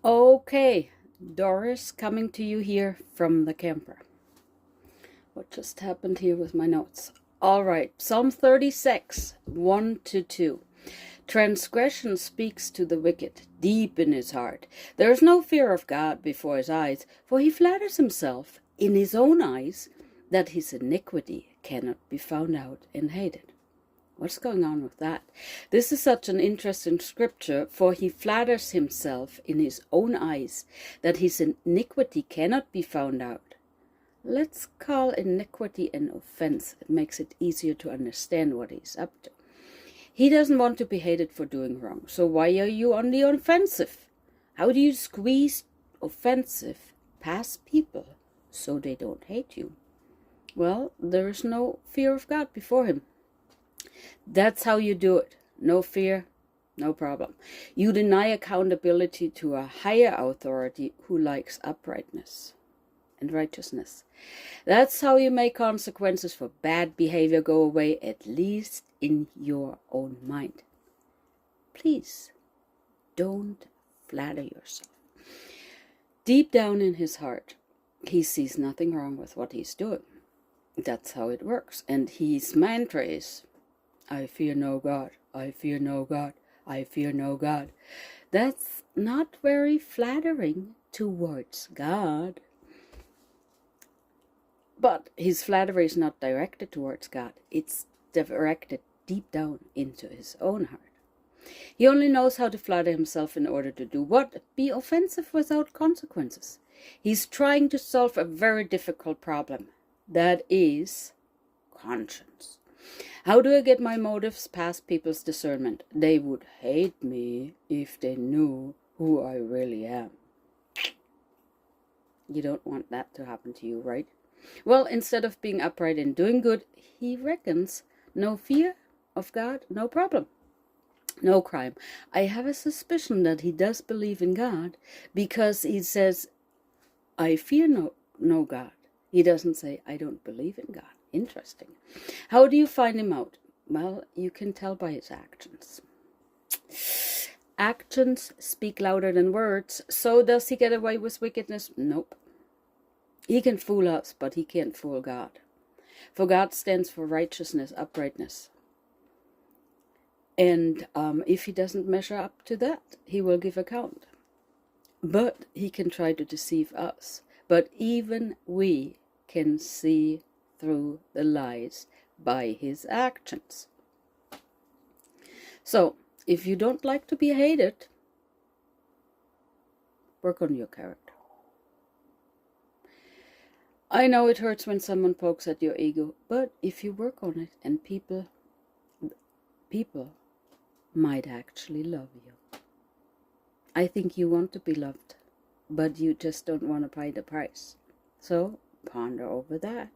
Okay, Doris, coming to you here from the camper. What just happened here with my notes? All right, Psalm 36, 1 to 2. Transgression speaks to the wicked, deep in his heart. There is no fear of God before his eyes, for he flatters himself in his own eyes that his iniquity cannot be found out and hated. What's going on with that? This is such an interesting scripture, for he flatters himself in his own eyes that his iniquity cannot be found out. Let's call iniquity an offense. It makes it easier to understand what he's up to. He doesn't want to be hated for doing wrong, so why are you on the offensive? How do you squeeze offensive past people so they don't hate you? Well, there is no fear of God before him. That's how you do it. No fear, no problem. You deny accountability to a higher authority who likes uprightness and righteousness. That's how you make consequences for bad behavior go away, at least in your own mind. Please, don't flatter yourself. Deep down in his heart, he sees nothing wrong with what he's doing. That's how it works. And his mantra is, I fear no God, I fear no God, I fear no God. That's not very flattering towards God. But his flattery is not directed towards God. It's directed deep down into his own heart. He only knows how to flatter himself in order to do what? Be offensive without consequences. He's trying to solve a very difficult problem. That is conscience. How do I get my motives past people's discernment? They would hate me if they knew who I really am. You don't want that to happen to you, right? Well, instead of being upright and doing good, he reckons no fear of God, no problem, no crime. I have a suspicion that he does believe in God because he says, I fear no God. He doesn't say, I don't believe in God. Interesting. How do you find him out? Well, you can tell by his actions. Actions speak louder than words. So does he get away with wickedness? Nope. He can fool us, but he can't fool God. For God stands for righteousness, uprightness. And if he doesn't measure up to that, he will give account. But he can try to deceive us. But even we can see through the lies by his actions. So, if you don't like to be hated, work on your character. I know it hurts when someone pokes at your ego, but if you work on it, and people might actually love you. I think you want to be loved, but you just don't want to pay the price. So, ponder over that.